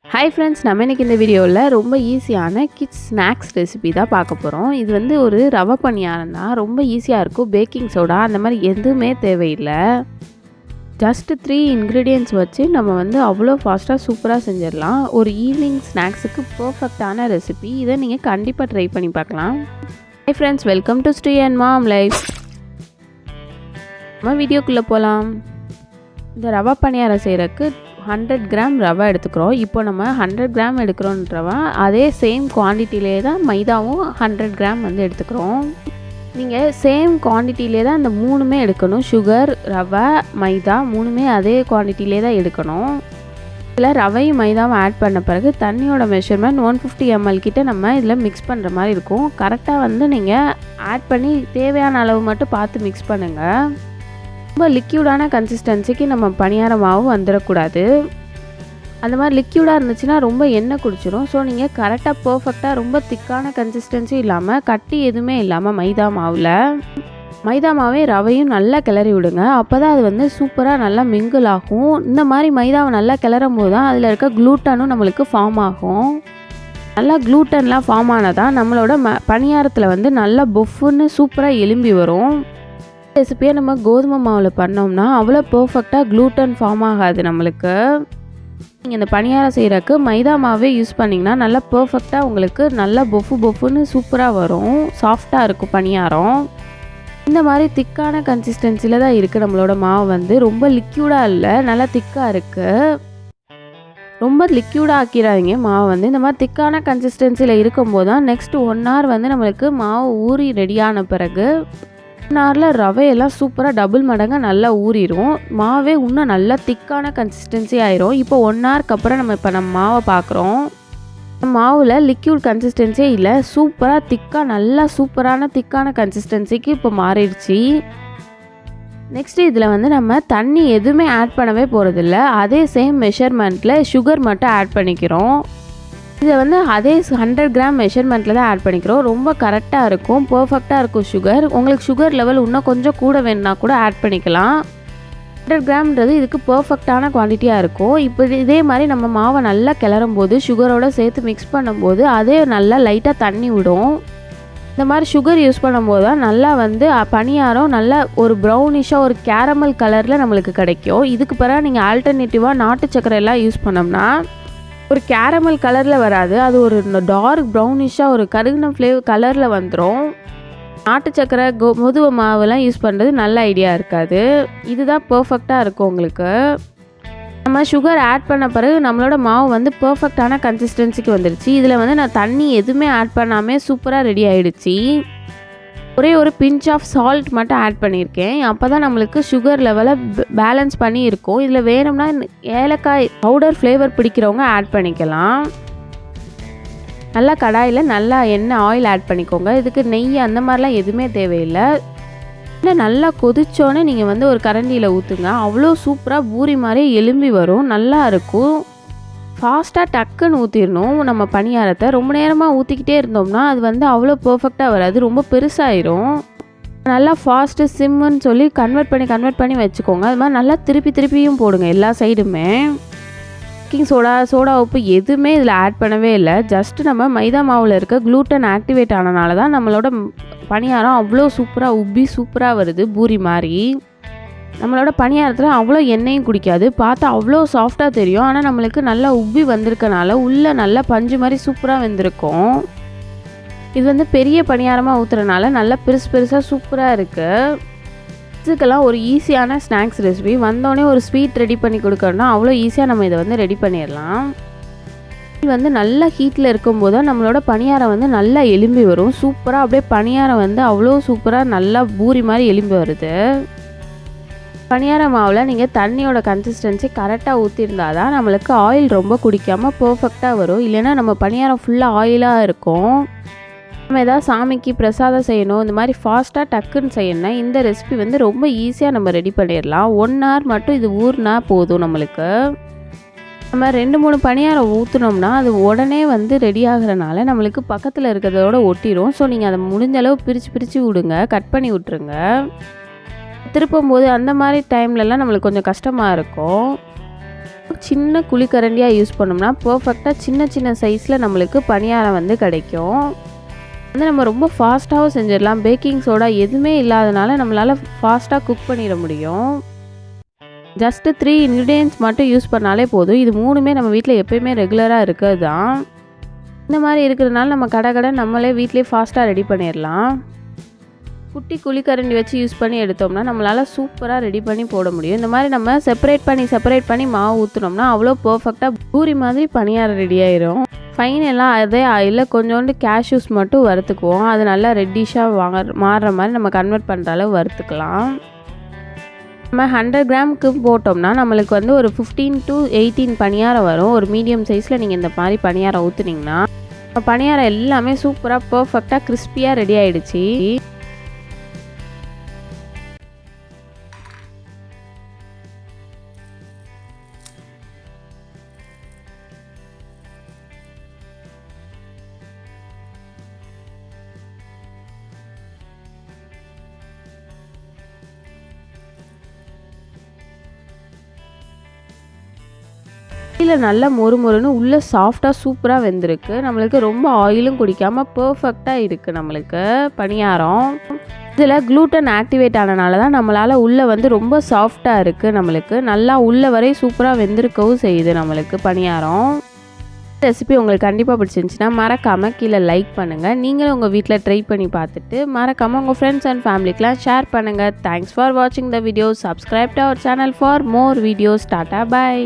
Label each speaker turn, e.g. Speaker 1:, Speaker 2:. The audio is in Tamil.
Speaker 1: ஹாய் ஃப்ரெண்ட்ஸ், நம்ம இன்றைக்கி இந்த வீடியோவில் ரொம்ப ஈஸியான கிட்ஸ் ஸ்நாக்ஸ் ரெசிபி தான் பார்க்க போகிறோம். இது வந்து ஒரு ரவை பணியாரம் தான். ரொம்ப ஈஸியாக இருக்கும். பேக்கிங் சோடா அந்த மாதிரி எதுவுமே தேவையில்லை. ஜஸ்ட் 3 இன்க்ரீடியன்ட்ஸ் வச்சு நம்ம வந்து அவ்வளோ ஃபாஸ்ட்டாக சூப்பராக செஞ்சிடலாம். ஒரு ஈவினிங் ஸ்நாக்ஸுக்கு பர்ஃபெக்டான ரெசிபி. இதை நீங்கள் கண்டிப்பாக ட்ரை பண்ணி பார்க்கலாம். Hi friends, welcome to Sri and mom life. நம்ம வீடியோக்குள்ளே போகலாம். இந்த ரவை பணியாரம் செய்கிறதுக்கு 100 கிராம் ரவை எடுத்துக்கிறோம். இப்போ நம்ம 100 கிராம் எடுக்கிறோன்றவா அதே சேம் குவான்டிட்டிலே தான் மைதாவும் 100 கிராம் வந்து எடுத்துக்கிறோம். நீங்கள் சேம் குவான்டிட்டிலே தான் இந்த மூணுமே எடுக்கணும். சுகர், ரவை, மைதா மூணுமே அதே குவான்டிட்டிலே தான் எடுக்கணும். இதில் ரவையும் மைதாவும் ஆட் பண்ண பிறகு தண்ணியோட மெஷர்மெண்ட் 150 ml கிட்ட நம்ம இதில் மிக்ஸ் பண்ணுற மாதிரி இருக்கும். கரெக்டாக வந்து நீங்கள் ஆட் பண்ணி தேவையான அளவு மட்டும் பார்த்து மிக்ஸ் பண்ணுங்கள். ரொம்ப லிக்யூடான கன்சிஸ்டன்சிக்கு நம்ம பணியார மாவு வந்துடக்கூடாது. அந்த மாதிரி லிக்யூடாக இருந்துச்சுன்னா ரொம்ப எண்ணெய் குடிச்சிடும். ஸோ நீங்கள் கரெக்டாக பர்ஃபெக்டாக ரொம்ப திக்கான கன்சிஸ்டன்சி இல்லாமல் கட்டி எதுவுமே இல்லாமல் மைதா மாவே ரவையும் நல்லா கிளறி விடுங்க. அப்போ தான் அது வந்து சூப்பராக நல்லா மிங்கிள் ஆகும். இந்த மாதிரி மைதாவை நல்லா கிளறும் போது தான் அதில் இருக்க க்ளூட்டனும் நம்மளுக்கு ஃபார்ம் ஆகும். நல்லா க்ளூட்டன்லாம் ஃபார்ம் ஆனதான் நம்மளோட பணியாரத்தில் வந்து நல்லா பொஃப்னு சூப்பராக எலும்பி வரும். ரெசிபியை நம்ம கோதுமை மாவில் பண்ணோம்னா அவ்வளோ பர்ஃபெக்டாக க்ளூட்டன் ஃபார்ம் ஆகாது நம்மளுக்கு. நீங்கள் இந்த பணியாரம் செய்கிறக்கு மைதா மாவே யூஸ் பண்ணிங்கன்னா நல்லா பர்ஃபெக்டாக உங்களுக்கு நல்லா பொஃப்னு சூப்பராக வரும். சாஃப்டாக இருக்கும் பணியாரம். இந்த மாதிரி திக்கான கன்சிஸ்டன்சியில் தான் இருக்குது நம்மளோட மாவு. வந்து ரொம்ப லிக்யூடாக இல்லை, நல்லா திக்காக இருக்குது. ரொம்ப லிக்யூடாக ஆக்கிடாதீங்க மாவு. வந்து இந்த மாதிரி திக்கான கன்சிஸ்டன்சியில் இருக்கும்போது தான் நெக்ஸ்ட் 1 hour வந்து நம்மளுக்கு மாவு ஊறி ரெடியான பிறகு 1 hourல ரவையெல்லாம் சூப்பராக டபுள் மடங்கு நல்லா ஊறிடும். மாவே இன்னும் நல்லா திக்கான கன்சிஸ்டன்சி ஆயிரும். இப்போ 1 hourக்கு அப்புறம் நம்ம மாவை பார்க்குறோம். மாவில் லிக்யூட் கன்சிஸ்டன்சியே இல்லை, சூப்பராக திக்காக நல்லா சூப்பரான திக்கான கன்சிஸ்டன்சிக்கு இப்போ மாறிடுச்சு. நெக்ஸ்ட்டு இதில் வந்து நம்ம தண்ணி எதுவுமே ஆட் பண்ணவே போகிறதில்ல. அதே சேம் மெஷர்மெண்ட்டில் சுகர் மட்டும் ஆட் பண்ணிக்கிறோம். இதை வந்து அதே 100 கிராம் மெஷர்மெண்ட்டில் தான் ஆட் பண்ணிக்கிறோம். ரொம்ப கரெக்டாக இருக்கும், பர்ஃபெக்டாக இருக்கும் சுகர். உங்களுக்கு சுகர் லெவல் இன்னும் கொஞ்சம் கூட வேணுன்னா கூட ஆட் பண்ணிக்கலாம். 100 கிராம்ன்றது இதுக்கு பர்ஃபெக்டான குவான்டிட்டியாக இருக்கும். இப்போ இதே மாதிரி நம்ம மாவை நல்லா கிளறும் போது சுகரோடு சேர்த்து மிக்ஸ் பண்ணும்போது அதே நல்லா லைட்டாக தண்ணி விடும். இந்த மாதிரி சுகர் யூஸ் பண்ணும்போது தான் நல்லா வந்து பணியாரம் நல்லா ஒரு ப்ரௌனிஷாக ஒரு கேரமல் கலரில் நம்மளுக்கு கிடைக்கும். இதுக்கு பிறகு நீங்கள் ஆல்டர்னேட்டிவாக நாட்டு சக்கரை எல்லாம் யூஸ் பண்ணோம்னா ஒரு கேரமல் கலரில் வராது. அது ஒரு டார்க் ப்ரௌனிஷாக ஒரு கருகின கலரில் வந்துடும். நாட்டு சக்கரை கோதுமை மாவுலாம் யூஸ் பண்ணுறது நல்ல ஐடியா இருக்காது. இதுதான் பர்ஃபெக்டாக இருக்கும் உங்களுக்கு. நம்ம சுகர் ஆட் பண்ண பிறகு நம்மளோட மாவு வந்து பர்ஃபெக்டான கன்சிஸ்டன்சிக்கு வந்துடுச்சு. இதில் வந்து நான் தண்ணி எதுவுமே ஆட் பண்ணாமல் சூப்பராக ரெடி ஆகிடுச்சு. ஒரே ஒரு பிஞ்ச் ஆஃப் சால்ட் மட்டும் ஆட் பண்ணியிருக்கேன். அப்போ தான் நம்மளுக்கு சுகர் லெவலை பேலன்ஸ் பண்ணி இருக்கும். இதில் வேணும்னா ஏலக்காய் பவுடர் ஃப்ளேவர் பிடிக்கிறவங்க ஆட் பண்ணிக்கலாம். நல்லா கடாயில் நல்லா எண்ணெய் ஆயில் ஆட் பண்ணிக்கோங்க. இதுக்கு நெய் அந்த மாதிரிலாம் எதுவுமே தேவையில்லை. இன்னும் நல்லா கொதிச்சோன்னே நீங்கள் வந்து ஒரு கரண்டியில் ஊற்றுங்க. அவ்வளோ சூப்பராக பூரி மாதிரி எலும்பி வரும், நல்லா இருக்கும். ஃபாஸ்ட்டாக டக்குன்னு ஊற்றிடணும். நம்ம பணியாரத்தை ரொம்ப நேரமாக ஊற்றிக்கிட்டே இருந்தோம்னா அது வந்து அவ்வளோ பர்ஃபெக்டாக வராது, ரொம்ப பெருசாகிடும். நல்லா ஃபாஸ்ட்டு சிம்முன்னு சொல்லி கன்வெர்ட் பண்ணி வச்சுக்கோங்க. அது மாதிரி நல்லா திருப்பியும் போடுங்க எல்லா சைடுமே. பேக்கிங் சோடா உப்பு எதுவுமே இதில் ஆட் பண்ணவே இல்லை. ஜஸ்ட்டு நம்ம மைதா மாவில் இருக்க க்ளூட்டன் ஆக்டிவேட் ஆனனால தான் நம்மளோட பணியாரம் அவ்வளோ சூப்பராக உப்பி சூப்பராக வருது பூரி மாதிரி. நம்மளோட பணியாரத்தில் அவ்வளோ எண்ணெயும் குடிக்காது, பார்த்தா அவ்வளோ சாஃப்டாக தெரியும். ஆனால் நம்மளுக்கு நல்லா உப்பி வந்திருக்கனால உள்ளே நல்லா பஞ்சு மாதிரி சூப்பராக வெந்திருக்கும். இது வந்து பெரிய பணியாரமாக ஊற்றுறனால நல்லா பெருசாக சூப்பராக இருக்குது. இதுக்கெல்லாம் ஒரு ஈஸியான ஸ்நாக்ஸ் ரெசிபி. வந்தோடனே ஒரு ஸ்வீட் ரெடி பண்ணி கொடுக்கணும்னா அவ்வளோ ஈஸியாக நம்ம இதை வந்து ரெடி பண்ணிடலாம். இது வந்து நல்லா ஹீட்டில் இருக்கும்போது தான் நம்மளோட பணியாரம் வந்து நல்லா எலும்பி வரும். சூப்பராக அப்படியே பணியாரம் வந்து அவ்வளோ சூப்பராக நல்லா பூரி மாதிரி எலும்பி வருது. பணியார மாவில் நீங்கள் தண்ணியோட கன்சிஸ்டன்சி கரெக்டாக ஊற்றிருந்தால் தான் நம்மளுக்கு ஆயில் ரொம்ப குடிக்காமல் பர்ஃபெக்டாக வரும். இல்லைன்னா நம்ம பணியாரம் ஃபுல்லாக ஆயிலாக இருக்கும். நம்ம எதாவது சாமிக்கு பிரசாதம் செய்யணும், இந்த மாதிரி ஃபாஸ்ட்டாக டக்குன்னு செய்யணும்னா இந்த ரெசிபி வந்து ரொம்ப ஈஸியாக நம்ம ரெடி பண்ணிடலாம். 1 hour மட்டும் இது ஊறினா போதும். நம்மளுக்கு நம்ம 2-3 பணியாரம் ஊற்றினோம்னா அது உடனே வந்து ரெடி ஆகிறனால நம்மளுக்கு பக்கத்தில் இருக்கிறதோட ஒட்டிடும். ஸோ நீங்கள் அதை முடிஞ்ச அளவு பிரித்து விடுங்க, கட் பண்ணி விட்ருங்க. திருப்பும்போது அந்த மாதிரி டைம்லலாம் நம்மளுக்கு கொஞ்சம் கஷ்டமாக இருக்கும். சின்ன குழிக்கரண்டியாக யூஸ் பண்ணோம்னா பர்ஃபெக்டாக சின்ன சின்ன சைஸில் நம்மளுக்கு பணியாரம் வந்து கிடைக்கும். நம்ம ரொம்ப ஃபாஸ்ட்டாகவும் செஞ்சிடலாம். பேக்கிங் சோடா எதுவுமே இல்லாதனால நம்மளால் ஃபாஸ்ட்டாக குக் பண்ணிட முடியும். ஜஸ்ட்டு 3 இன்க்ரீடியன்ட்ஸ் மட்டும் யூஸ் பண்ணாலே போதும். இது 3மே நம்ம வீட்டில் எப்போயுமே ரெகுலராக இருக்கிறது தான். இந்த மாதிரி இருக்கிறதுனால நம்ம கடை நம்மளே வீட்டிலே ஃபாஸ்ட்டாக ரெடி பண்ணிடலாம். குட்டி குழிக்கரண்டி வச்சு யூஸ் பண்ணி எடுத்தோம்னா நம்மளால் சூப்பராக ரெடி பண்ணி போட முடியும். இந்த மாதிரி நம்ம செப்பரேட் பண்ணி மாவு ஊற்றினோம்னா அவ்வளோ பர்ஃபெக்டாக பூரி மாதிரி பணியாரம் ரெடி ஆயிரும். ஃபைனலாக அதே ஆயிலில் கொஞ்சோண்டு கேஷ்யூஸ் மட்டும் வறுத்துக்குவோம். அது நல்லா ரெட்டிஷாக மாறுற மாதிரி நம்ம கன்வெர்ட் பண்ணுற அளவு வறுத்துக்கலாம். நம்ம 100 கிராமுக்கு போட்டோம்னா நம்மளுக்கு வந்து ஒரு 15 to 18 பணியாரம் வரும். ஒரு மீடியம் சைஸில் நீங்கள் இந்த மாதிரி பணியாரம் ஊற்றுனீங்கன்னா பணியாரம் எல்லாமே சூப்பராக பர்ஃபெக்டாக கிறிஸ்பியாக ரெடி ஆகிடுச்சு. கீழே நல்லா மொறுமொறுன்னு உள்ளே சாஃப்டாக சூப்பராக வெந்திருக்கு. நம்மளுக்கு ரொம்ப ஆயிலும் குடிக்காமல் பர்ஃபெக்டாக இருக்குது நம்மளுக்கு பணியாரம். இதில் க்ளூட்டன் ஆக்டிவேட் ஆனனால தான் நம்மளால் உள்ளே வந்து ரொம்ப சாஃப்டாக இருக்குது. நம்மளுக்கு நல்லா உள்ளே வரை சூப்பராக வெந்திருக்கவும் செய்யுது நம்மளுக்கு பணியாரம். ரெசிபி உங்களுக்கு கண்டிப்பாக பிடிச்சிருந்துச்சுன்னா மறக்காமல் கீழே லைக் பண்ணுங்கள். நீங்களும் உங்கள் வீட்டில் ட்ரை பண்ணி பார்த்துட்டு மறக்காமல் உங்கள் ஃப்ரெண்ட்ஸ் அண்ட் ஃபேமிலிக்கெலாம் ஷேர் பண்ணுங்கள். தேங்க்ஸ் ஃபார் வாட்சிங் the video. Subscribe to our channel for more videos. Tata, bye.